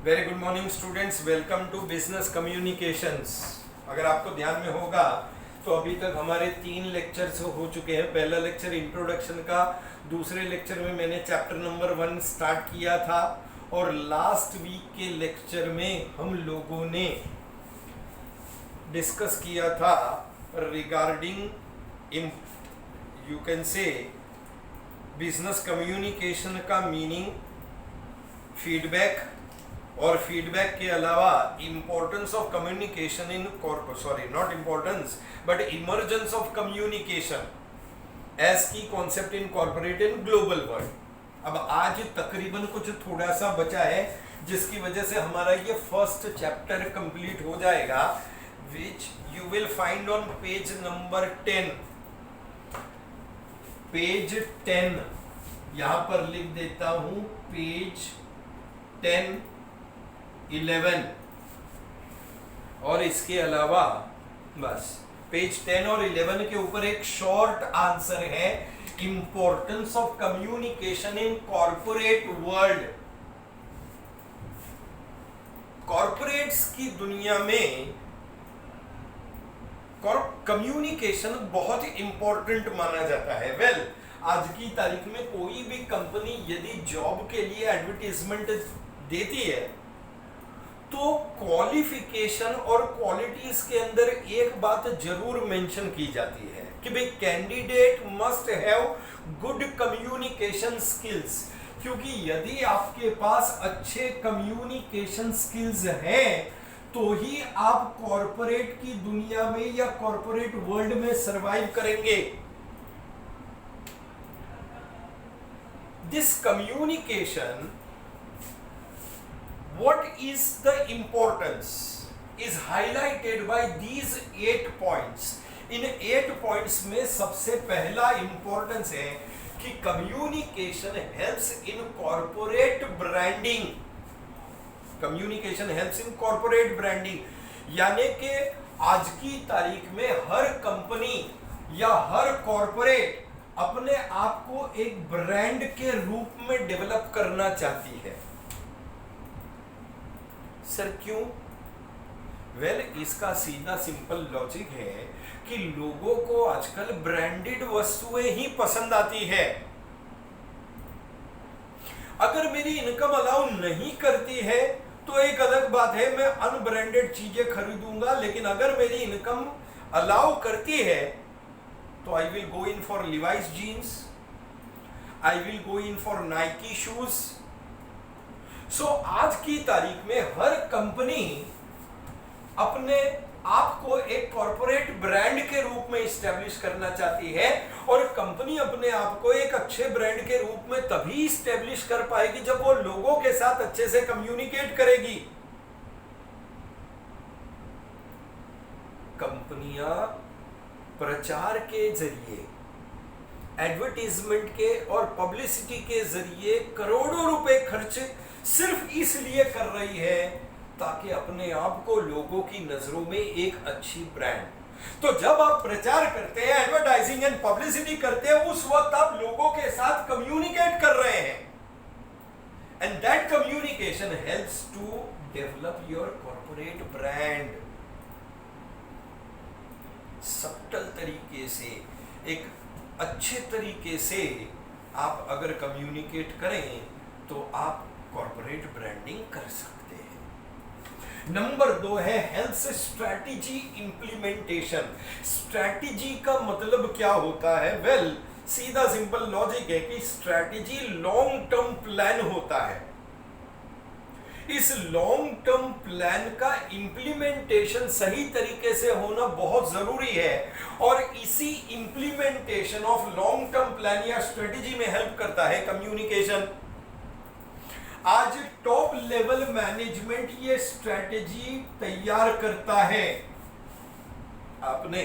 Very good morning students, welcome to business communications. अगर आपको ध्यान में होगा तो अभी तक हमारे 3 लेक्चर्स हो चुके हैं। पहला लेक्चर इंट्रोडक्शन का, दूसरे लेक्चर में मैंने चैप्टर नंबर 1 स्टार्ट किया था और लास्ट वीक के लेक्चर में हम लोगों ने डिस्कस किया था regarding you can say business communication का मीनिंग, फीडबैक और फीडबैक के अलावा importance of communication in not importance but emergence of communication as key concept in corporate and global world. अब आज तकरीबन कुछ थोड़ा सा बचा है जिसकी वजह से हमारा ये फर्स्ट चैप्टर कंप्लीट हो जाएगा, which you will find on page number 10। Page 10 यहां पर लिख देता हूं, पेज 10, 11 और इसके अलावा बस पेज 10 और 11 के ऊपर एक शॉर्ट आंसर है, importance of communication in corporate world. Corporates की दुनिया में कम्युनिकेशन बहुत इंपॉर्टेंट माना जाता है। आज की तारीख में कोई भी कंपनी यदि जॉब के लिए एडवर्टाइजमेंट देती है तो क्वालिफिकेशन और क्वालिटीज के अंदर एक बात जरूर मेंशन की जाती है कि भाई candidate must have good communication skills, क्योंकि यदि आपके पास अच्छे कम्युनिकेशन स्किल्स हैं तो ही आप कॉर्पोरेट की दुनिया में या कॉर्पोरेट वर्ल्ड में सरवाइव करेंगे। This communication, what is the importance is highlighted by these 8 points। In 8 points में सबसे पहला इंपॉर्टेंस है कि communication helps in corporate branding. Communication helps in corporate branding यानी कि आज की तारीख में हर कंपनी या हर कॉर्पोरेट अपने आप को एक ब्रांड के रूप में डेवलप करना चाहती है। सर क्यों? इसका सीधा सिंपल लॉजिक है कि लोगों को आजकल ब्रांडेड वस्तुएं ही पसंद आती है। अगर मेरी इनकम अलाउ नहीं करती है तो एक अलग बात है, मैं अनब्रांडेड चीजें खरीदूंगा, लेकिन अगर मेरी इनकम अलाउ करती है तो I will go in for Levi's jeans, I will go in for Nike shoes. So आज की तारीख में हर कंपनी अपने आप को एक कॉर्पोरेट ब्रांड के रूप में इस्टेब्लिश करना चाहती है और कंपनी अपने आप को एक अच्छे ब्रांड के रूप में तभी इस्टेब्लिश कर पाएगी जब वो लोगों के साथ अच्छे से कम्युनिकेट करेगी। कंपनियां प्रचार के जरिए, एडवर्टाइजमेंट के और पब्लिसिटी के जरिए करोड़ों रुपए खर्च सिर्फ इसलिए कर रही है ताकि अपने आप को लोगों की नजरों में एक अच्छी ब्रांड। तो जब आप प्रचार करते हैं, एडवर्टाइजिंग एंड पब्लिसिटी करते हैं, उस वक्त आप लोगों के साथ कम्युनिकेट कर रहे हैं and that communication helps to develop your corporate brand. Subtle तरीके से, एक अच्छे तरीके से आप अगर कम्युनिकेट करें तो आप कॉर्पोरेट ब्रांडिंग कर सकते हैं। नंबर 2 है हेल्थ स्ट्रैटेजी इंप्लीमेंटेशन। स्ट्रैटेजी का मतलब क्या होता है? सीधा सिंपल लॉजिक है कि स्ट्रैटेजी लॉन्ग टर्म प्लान होता है। इस लॉन्ग टर्म प्लान का इंप्लीमेंटेशन सही तरीके से होना बहुत जरूरी है और इसी implementation of long term plan या स्ट्रेटेजी में हेल्प करता है कम्युनिकेशन। आज टॉप लेवल मैनेजमेंट ये स्ट्रेटेजी तैयार करता है। आपने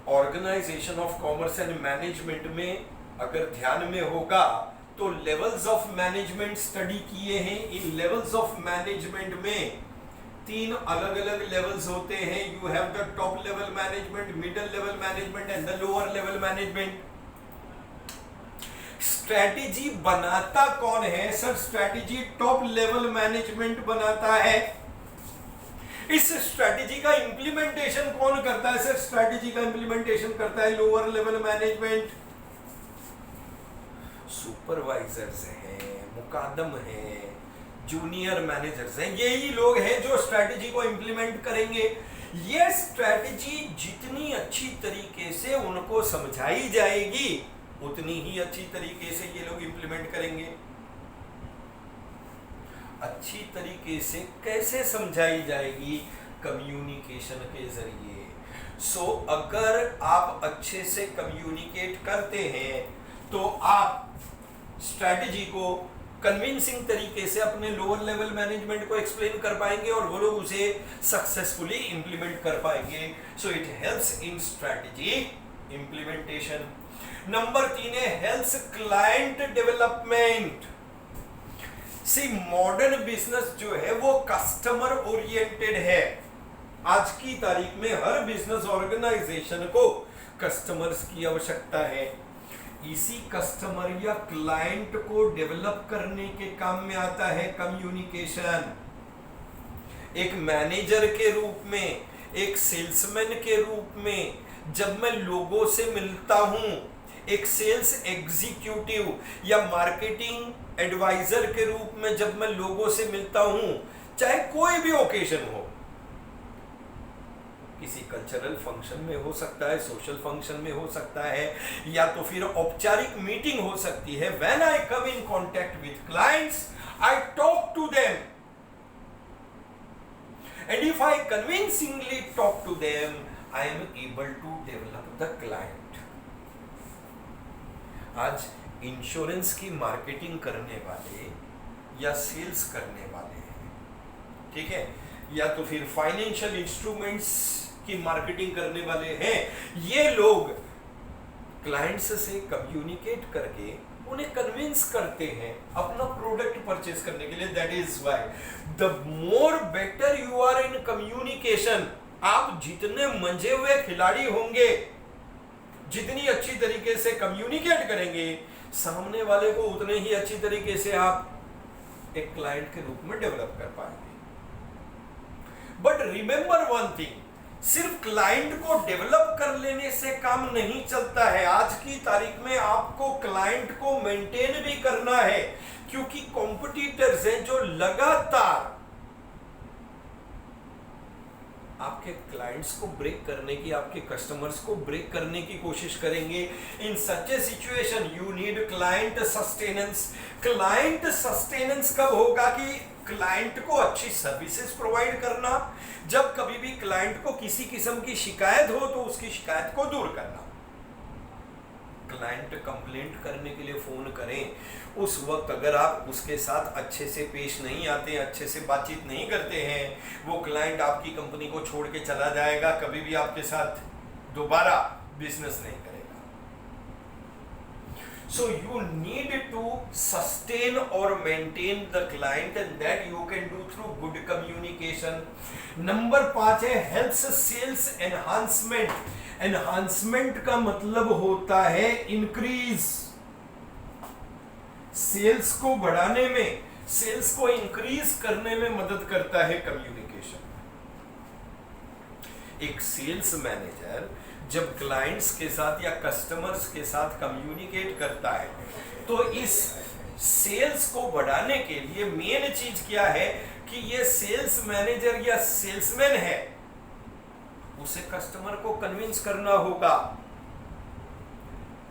organization of commerce and management में अगर ध्यान में होगा तो लेवल्स ऑफ मैनेजमेंट स्टडी किए हैं। इन लेवल्स ऑफ मैनेजमेंट में 3 अलग अलग लेवल्स होते हैं। You have the top level management, middle level management and the lower level management. Strategy बनाता कौन है sir? Strategy top level management बनाता है। इस स्ट्रैटेजी का इंप्लीमेंटेशन कौन करता है सर? स्ट्रैटेजी का इंप्लीमेंटेशन करता है लोअर लेवल मैनेजमेंट। सुपरवाइजर्स हैं, मुकादम हैं, जूनियर मैनेजर्स हैं, यही लोग हैं जो स्ट्रैटेजी को इंप्लीमेंट करेंगे। ये स्ट्रैटेजी जितनी अच्छी तरीके से उनको समझाई जाएगी उतनी ही अच्छी तरीके से ये लोग इंप्लीमेंट करेंगे। अच्छी तरीके से कैसे समझाई जाएगी? कम्युनिकेशन के जरिए। सो अगर आप अच्छे से कम्युनिकेट करते हैं तो आप स्ट्रैटेजी को कन्विंसिंग तरीके से अपने लोअर लेवल मैनेजमेंट को एक्सप्लेन कर पाएंगे और वो लोग उसे सक्सेसफुली इंप्लीमेंट कर पाएंगे। So it helps in strategy implementation. Number 3 है हेल्प्स क्लाइंट डेवलपमेंट। सी मॉडर्न बिजनेस जो है वो कस्टमर ओरिएंटेड है। आज की तारीख में हर बिजनेस ऑर्गेनाइजेशन को कस्टमर्स की आवश्यकता है। इसी कस्टमर या क्लाइंट को डेवलप करने के काम में आता है कम्युनिकेशन। एक मैनेजर के रूप में, एक सेल्समैन के रूप में जब मैं लोगों से मिलता हूं, एक सेल्स एग्जीक्यूटिव या मार्केटिंग एडवाइजर के रूप में जब मैं लोगों से मिलता हूं, चाहे कोई भी ओकेजन हो, किसी कल्चरल फंक्शन में हो सकता है, सोशल फंक्शन में हो सकता है, या तो फिर औपचारिक मीटिंग हो सकती है। When I come in contact with clients, I talk to them and if I convincingly talk to them, I am able to develop the client. आज इंश्योरेंस की मार्केटिंग करने वाले या सेल्स करने वाले हैं, ठीक है, या तो फिर फाइनेंशियल इंस्ट्रूमेंट्स की मार्केटिंग करने वाले हैं, ये लोग क्लाइंट्स से कम्युनिकेट करके उन्हें कन्विंस करते हैं अपना प्रोडक्ट परचेस करने के लिए। That is why the more better you are in communication, आप जितने मंजे हुए खिलाड़ी होंगे, जितनी अच्छी तरीके से कम्युनिकेट करेंगे, सामने वाले को उतने ही अच्छी तरीके से आप एक क्लाइंट के रूप में डेवलप कर पाएंगे। बट रिमेंबर वन थिंग, सिर्फ क्लाइंट को डेवलप कर लेने से काम नहीं चलता है। आज की तारीख में आपको क्लाइंट को मेंटेन भी करना है, क्योंकि कॉम्पिटिटर्स हैं जो लगातार आपके क्लाइंट्स को ब्रेक करने की, आपके कस्टमर्स को ब्रेक करने की कोशिश करेंगे। In such a situation you need client sustenance. Client sustenance कब होगा? कि क्लाइंट को अच्छी सर्विसेज प्रोवाइड करना, जब कभी भी क्लाइंट को किसी किस्म की शिकायत हो तो उसकी शिकायत को दूर करना। क्लाइंट कंप्लेंट करने के लिए फोन करें, उस वक्त अगर आप उसके साथ अच्छे से पेश नहीं आते, अच्छे से बातचीत नहीं करते हैं, वो क्लाइंट आपकी कंपनी को छोड़ के चला जाएगा, कभी भी आपके साथ दोबारा बिजनेस नहीं करेगा। So you need to sustain or maintain the client, and that you can do through good communication. Number 5 है helps sales enhancement. Enhancement का मतलब होता है increase. सेल्स को बढ़ाने में, सेल्स को इंक्रीज करने में मदद करता है कम्युनिकेशन। एक सेल्स मैनेजर जब क्लाइंट्स के साथ या कस्टमर्स के साथ कम्युनिकेट करता है तो इस सेल्स को बढ़ाने के लिए मेन चीज क्या है कि ये सेल्स मैनेजर या सेल्समैन है, उसे कस्टमर को कन्विंस करना होगा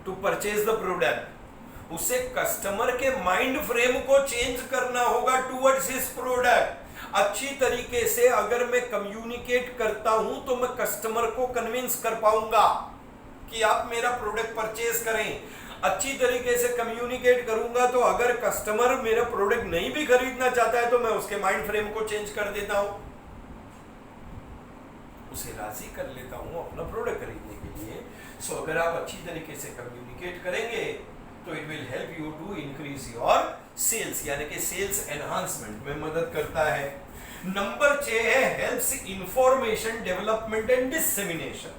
टू परचेज द प्रोडक्ट। उसे कस्टमर के माइंड फ्रेम को चेंज करना होगा टुवर्ड्स हिज प्रोडक्ट। अच्छी तरीके से अगर मैं कम्युनिकेट करता हूं तो मैं कस्टमर को कन्विंस कर पाऊंगा कि आप मेरा प्रोडक्ट परचेज करें। अच्छी तरीके से कम्युनिकेट करूंगा तो अगर कस्टमर मेरा प्रोडक्ट नहीं भी खरीदना चाहता है तो मैं उसके माइंड फ्रेम को चेंज कर देता हूं, उसे राजी कर लेता हूं अपना प्रोडक्ट खरीदने के लिए। सो अगर आप अच्छी तरीके से कम्युनिकेट करेंगे तो it will help you to increase your sales, यानी कि सेल्स एनहांसमेंट में मदद करता है। नंबर 6 है helps information development and dissemination.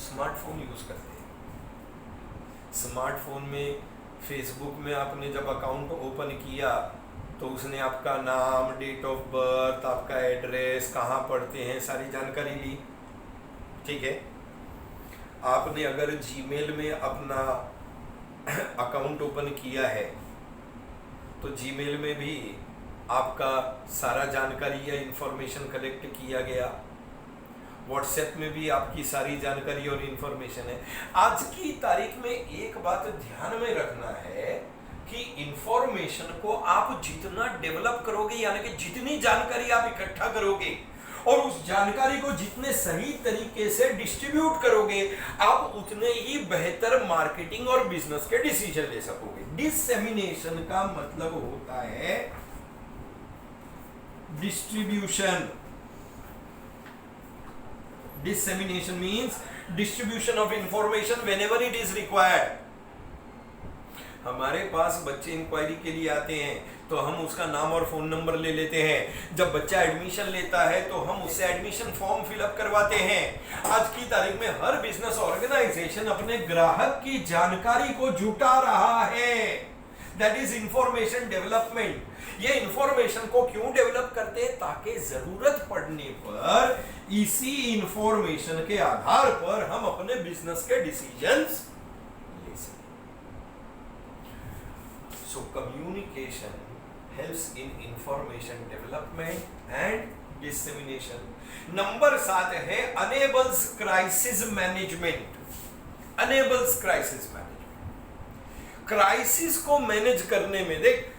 Smartphone use करते हैं, स्मार्टफोन में फेसबुक में आपने जब अकाउंट ओपन किया तो उसने आपका नाम, डेट ऑफ बर्थ, आपका एड्रेस, कहाँ पढ़ते हैं, सारी जानकारी ली, ठीक है। आपने अगर जीमेल में अपना अकाउंट ओपन किया है तो जीमेल में भी आपका सारा जानकारी या इंफॉर्मेशन कलेक्ट किया गया। व्हाट्सएप में भी आपकी सारी जानकारी और इंफॉर्मेशन है। आज की तारीख में एक बात ध्यान में रखना है कि इंफॉर्मेशन को आप जितना डेवलप करोगे, यानी कि जितनी जानकारी आप इकट्ठा करोगे और उस जानकारी को जितने सही तरीके से डिस्ट्रीब्यूट करोगे, आप उतने ही बेहतर मार्केटिंग और बिजनेस के डिसीजन ले सकोगे। डिसेमिनेशन का मतलब होता है distribution. Dissemination means distribution of information whenever it is required. हमारे पास बच्चे इंक्वायरी के लिए आते हैं तो हम उसका नाम और फोन नंबर ले लेते हैं। जब बच्चा एडमिशन लेता है तो हम उससे एडमिशन फॉर्म फिलअप करवाते हैं। आज की तारीख में हर बिजनेस ऑर्गेनाइजेशन अपने ग्राहक की जानकारी को जुटा रहा है। That is information development. ये इंफॉर्मेशन को क्यों डेवलप करते हैं? ताकि जरूरत पड़ने पर इसी इंफॉर्मेशन के आधार पर हम अपने बिजनेस के डिसीजंस ले सकें। So communication helps in information development and dissemination. Number 7 है enables crisis management. Enables crisis management. Crisis को मैनेज करने में, देख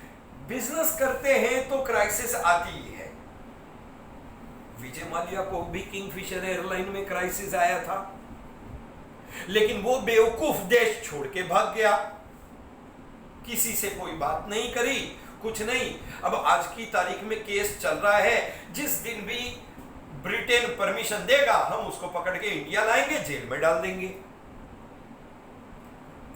बिजनेस करते हैं तो क्राइसिस आती है। विजय माल्या को भी किंगफिशर एयरलाइन में क्राइसिस आया था, लेकिन वो बेवकूफ देश छोड़ के भाग गया, किसी से कोई बात नहीं करी, कुछ नहीं। अब आज की तारीख में केस चल रहा है, जिस दिन भी ब्रिटेन परमिशन देगा हम उसको पकड़ के इंडिया लाएंगे, जेल में डाल देंगे।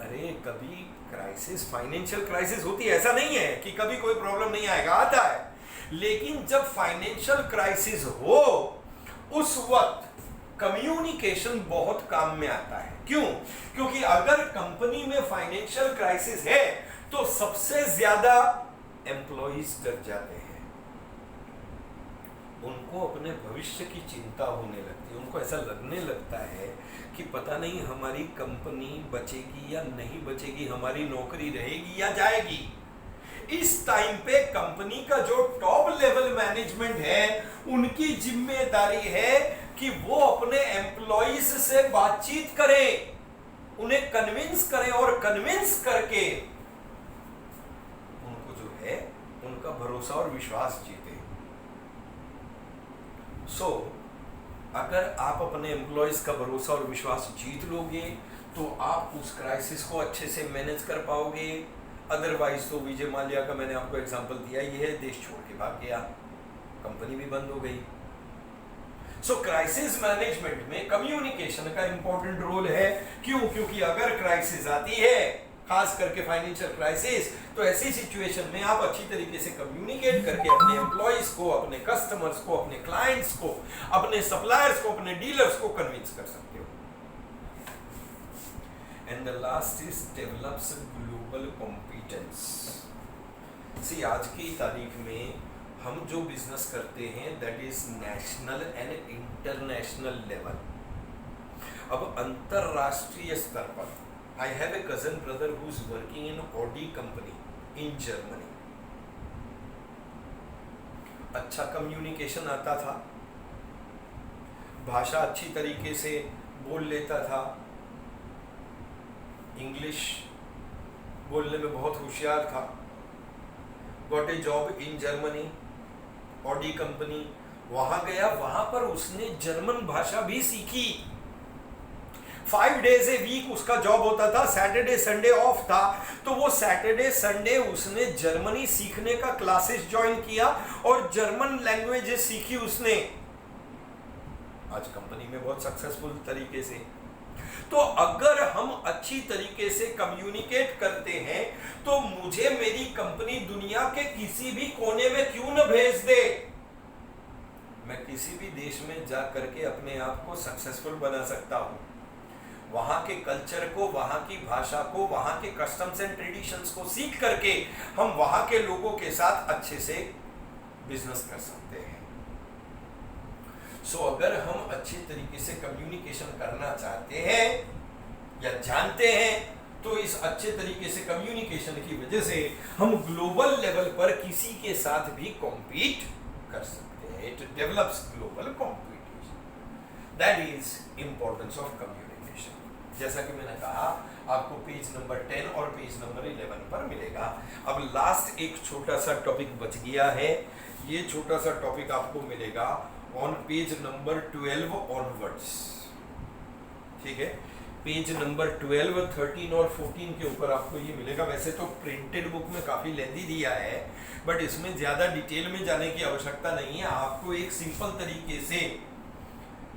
अरे कभी क्राइसिस, फाइनेंशियल क्राइसिस होती है, ऐसा नहीं है कि कभी कोई प्रॉब्लम नहीं आएगा, आता है। लेकिन जब फाइनेंशियल क्राइसिस हो उस वक्त कम्युनिकेशन बहुत काम में आता है। क्यों? क्योंकि अगर कंपनी में फाइनेंशियल क्राइसिस है तो सबसे ज्यादा एम्प्लॉइज डर जाते हैं, उनको अपने भविष्य की चिंता होने लगती है। उनको ऐसा लगने लगता है कि पता नहीं हमारी कंपनी बचेगी या नहीं बचेगी, हमारी नौकरी रहेगी या जाएगी। इस टाइम पे कंपनी का जो टॉप लेवल मैनेजमेंट है, उनकी जिम्मेदारी है कि वो अपने एम्प्लॉइज से बातचीत करें, उन्हें कन्विंस करें और कन्विंस करके उनको जो है उनका भरोसा और विश्वास जीते। सो अगर आप अपने एम्प्लॉइज का भरोसा और विश्वास जीत लोगे तो आप उस क्राइसिस को अच्छे से मैनेज कर पाओगे। अदरवाइज तो विजय माल्या का मैंने आपको एग्जांपल दिया, ये है देश छोड़ के भाग गया, कंपनी भी बंद हो गई। सो क्राइसिस मैनेजमेंट में कम्युनिकेशन का इंपॉर्टेंट रोल है। क्यों? क्योंकि अगर क्राइसिस आती है, खास करके फाइनेंशियल क्राइसिस, तो ऐसी सिचुएशन में आप अच्छी तरीके से कम्युनिकेट करके अपने एम्प्लॉइज को, अपने कस्टमर्स को, अपने क्लाइंट्स को, अपने सप्लायर्स को, अपने डीलर्स को कन्विंस कर सकते हो। And the last is develops global competence. See आज की तारीख में हम जो बिजनेस करते हैं that is national and international level. अब अंतरराष्ट्रीय स्तर पर I have a cousin brother who is working in Audi company in Germany. अच्छा कम्युनिकेशन आता था, भाषा अच्छी तरीके से बोल लेता था, इंग्लिश बोलने में बहुत होशियार था। Got a job in Germany, Audi company. वहां गया, वहां पर उसने जर्मन भाषा भी सीखी। 5 days a week उसका जॉब होता था, सैटरडे संडे ऑफ था, तो वो सैटरडे संडे उसने जर्मनी सीखने का क्लासेस ज्वाइन किया और जर्मन लैंग्वेज सीखी उसने। आज कंपनी में बहुत सक्सेसफुल तरीके से। तो अगर हम अच्छी तरीके से कम्युनिकेट करते हैं तो मुझे मेरी कंपनी दुनिया के किसी भी कोने में क्यों न भेज दे, मैं किसी भी देश में जा करके अपने आप को सक्सेसफुल बना सकता हूं। वहाँ के कल्चर को, वहाँ की भाषा को, वहाँ के कस्टम्स एंड ट्रेडिशंस को सीख करके हम वहाँ के लोगों के साथ अच्छे से बिजनेस कर सकते हैं। सो अगर हम अच्छे तरीके से कम्युनिकेशन करना चाहते हैं या जानते हैं, तो इस अच्छे तरीके से कम्युनिकेशन की वजह से हम ग्लोबल लेवल पर किसी के साथ भी कॉम्पीट कर सकते हैं। It develops global competition, that is importance of communication. जैसा कि मैंने कहा, आपको पेज नंबर 10 और पेज नंबर 11 पर मिलेगा। अब लास्ट एक छोटा सा टॉपिक बच गया है, ये छोटा सा टॉपिक आपको मिलेगा ऑन पेज नंबर 12 ऑनवर्ड्स, ठीक है। पेज नंबर 12, 13 और 14 के ऊपर आपको ये मिलेगा। वैसे तो प्रिंटेड बुक में काफ़ी लेंदी दिया है, बट इसमें ज़्यादा डिटेल में जाने की आवश्यकता नहीं है। आपको एक सिंपल तरीके से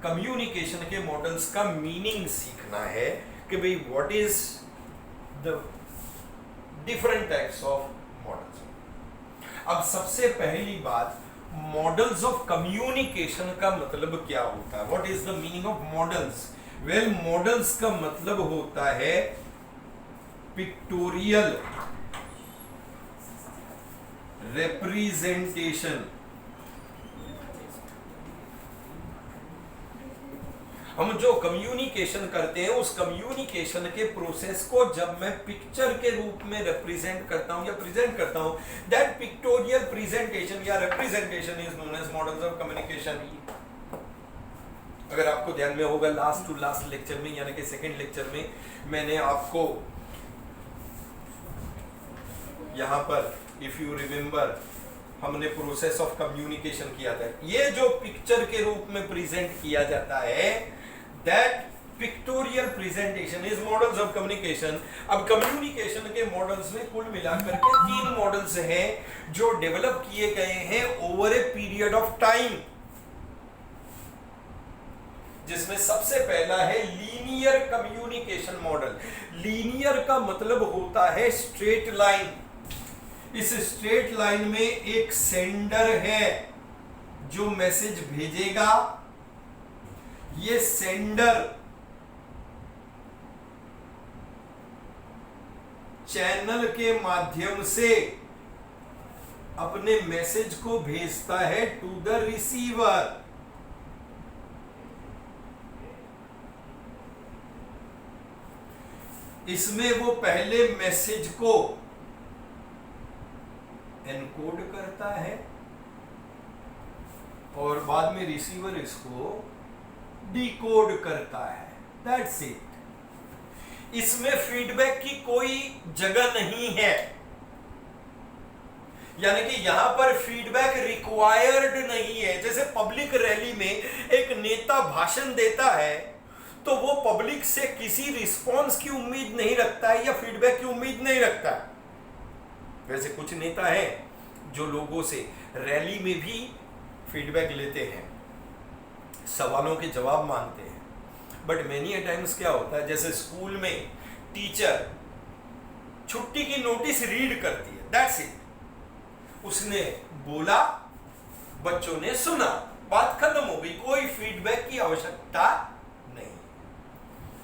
कम्युनिकेशन के मॉडल्स का मीनिंग सीखना है कि भाई what is the different types of models. अब सबसे पहली बात, मॉडल्स ऑफ कम्युनिकेशन का मतलब क्या होता है? What is the meaning of models? Well, models का मतलब होता है पिक्टोरियल रिप्रेजेंटेशन। हम जो कम्युनिकेशन करते हैं, उस कम्युनिकेशन के प्रोसेस को जब मैं पिक्चर के रूप में रिप्रेजेंट करता हूं या प्रेजेंट करता हूं, दैट पिक्टोरियल प्रेजेंटेशन या representation is known as models of communication. अगर आपको ध्यान में होगा, लास्ट टू लास्ट लेक्चर में यानी कि सेकंड लेक्चर में मैंने आपको यहां पर, इफ यू रिमेंबर, हमने प्रोसेस ऑफ कम्युनिकेशन किया था। ये जो पिक्चर के रूप में प्रेजेंट किया जाता है, that pictorial presentation is models of communication. अब कम्युनिकेशन के मॉडल्स में कुल मिलाकर के 3 मॉडल्स हैं जो डेवलप किए गए हैं over a period of time, जिसमें सबसे पहला है लीनियर कम्युनिकेशन मॉडल। लीनियर का मतलब होता है स्ट्रेट लाइन। इस स्ट्रेट लाइन में एक सेंडर है जो मैसेज भेजेगा। ये सेंडर चैनल के माध्यम से अपने मैसेज को भेजता है टू द रिसीवर। इसमें वो पहले मैसेज को एनकोड करता है और बाद में रिसीवर इसको डिकोड करता है। That's it. इसमें फीडबैक की कोई जगह नहीं है, यानी कि यहां पर फीडबैक रिक्वायर्ड नहीं है। जैसे पब्लिक रैली में एक नेता भाषण देता है तो वो पब्लिक से किसी रिस्पॉन्स की उम्मीद नहीं रखता है या फीडबैक की उम्मीद नहीं रखता है। वैसे कुछ नेता हैं जो लोगों से रैली में भी फीडबैक लेते हैं, सवालों के जवाब मांगते हैं, बट मेनी अ टाइम्स क्या होता है, जैसे स्कूल में टीचर छुट्टी की नोटिस रीड करती है, दैट्स इट। उसने बोला, बच्चों ने सुना, बात खत्म हो गई, कोई फीडबैक की आवश्यकता नहीं।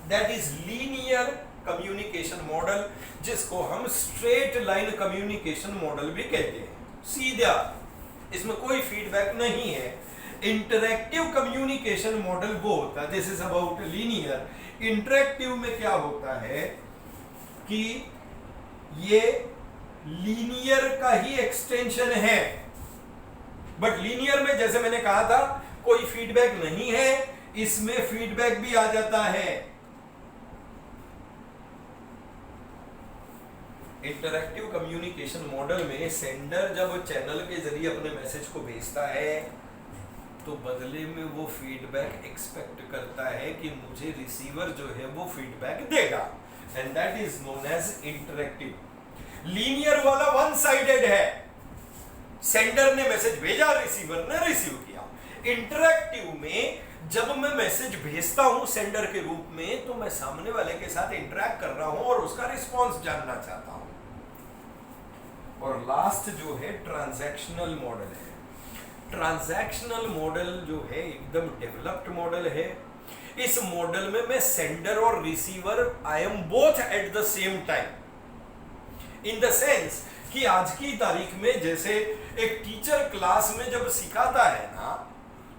That is linear communication model, जिसको हम स्ट्रेट लाइन कम्युनिकेशन मॉडल भी कहते हैं। सीधा, इसमें कोई फीडबैक नहीं है। इंटरैक्टिव कम्युनिकेशन मॉडल वो होता है, this is about linear. Interactive में क्या होता है कि ये लीनियर का ही एक्सटेंशन है, बट लीनियर में जैसे मैंने कहा था कोई फीडबैक नहीं है, इसमें फीडबैक भी आ जाता है। इंटरैक्टिव कम्युनिकेशन मॉडल में सेंडर जब चैनल के जरिए अपने मैसेज को भेजता है तो बदले में वो फीडबैक एक्सपेक्ट करता है कि मुझे रिसीवर जो है वो फीडबैक देगा, and that is known as interactive. Linear वाला वन साइडेड है, सेंडर ने मैसेज भेजा, रिसीवर ने रिसीव किया। इंटरैक्टिव में जब मैं मैसेज भेजता हूं सेंडर के रूप में, तो मैं सामने वाले के साथ इंटरैक्ट कर रहा हूं और उसका रिस्पॉन्स जानना चाहता हूं। और लास्ट जो है ट्रांजैक्शनल मॉडल है। ट्रांजैक्शनल मॉडल जो है एकदम डेवलप्ड मॉडल है। इस मॉडल में मैं सेंडर और receiver I am both at the same time, in the sense कि आज की तारीख में जैसे एक टीचर क्लास में जब सिखाता है ना,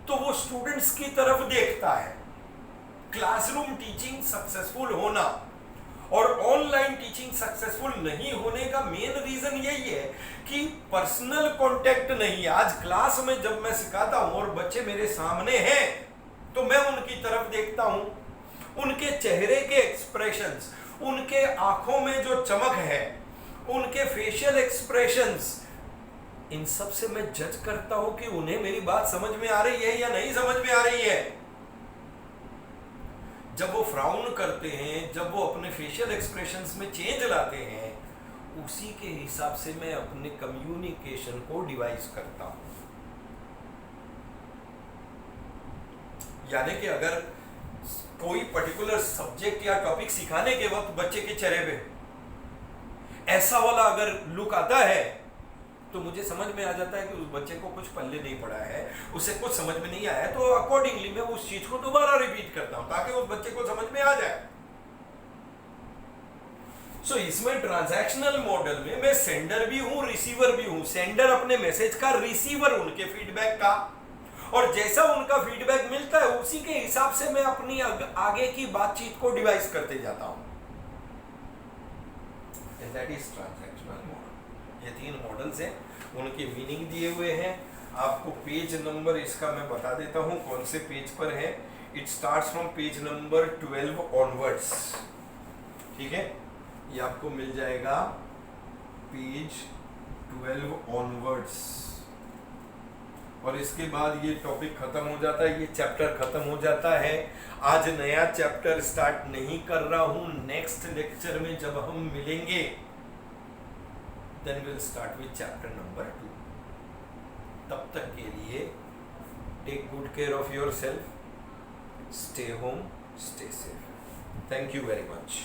तो वो स्टूडेंट्स की तरफ देखता है। क्लासरूम टीचिंग सक्सेसफुल होना और ऑनलाइन टीचिंग सक्सेसफुल नहीं होने का मेन रीजन यही है कि पर्सनल कांटेक्ट नहीं है। आज क्लास में जब मैं सिखाता हूं और बच्चे मेरे सामने हैं, तो मैं उनकी तरफ देखता हूं, उनके चेहरे के एक्सप्रेशंस, उनके आंखों में जो चमक है, उनके फेशियल एक्सप्रेशंस, इन सब से मैं जज करता हूं कि उन्हें मेरी बात समझ में आ रही है या नहीं समझ में आ रही है। जब वो फ्राउन करते हैं, जब वो अपने फेशियल एक्सप्रेशंस में चेंज लाते हैं, उसी के हिसाब से मैं अपने कम्युनिकेशन को डिवाइस करता हूं। यानी कि अगर कोई पर्टिकुलर सब्जेक्ट या टॉपिक सिखाने के वक्त बच्चे के चेहरे पे ऐसा वाला अगर लुक आता है, तो मुझे समझ में आ जाता है कि उस बच्चे को कुछ पल्ले नहीं पड़ा है, उसे कुछ समझ में नहीं आया, तो अकॉर्डिंगली मैं उस चीज को दोबारा रिपीट करता हूं ताकि उस बच्चे को समझ में आ जाए। सो इसमें ट्रांजैक्शनल मॉडल में मैं सेंडर भी हूं, रिसीवर भी हूं। सेंडर अपने मैसेज का, रिसीवर उनके फीडबैक का, और जैसा उनका फीडबैक मिलता है उसी के हिसाब से मैं अपनी आगे की बातचीत को डिवाइस करते जाता हूं। That is transactional model. ये 3 मॉडल्स हैं, उनके मीनिंग दिए हुए हैं। आपको पेज नंबर इसका मैं बता देता हूं कौन से पेज पर है। It starts from page number 12 onwards. ठीक है, ये आपको मिल जाएगा पेज 12 ऑनवर्ड्स, और इसके बाद ये टॉपिक खत्म हो जाता है, ये चैप्टर खत्म हो जाता है। आज नया चैप्टर स्टार्ट नहीं कर रहा हूं। नेक्स्ट लेक्चर में जब हम मिलेंगे, then we'll start with chapter number 2. तब तक के लिए take good care of yourself, stay home, stay safe. Thank you very much.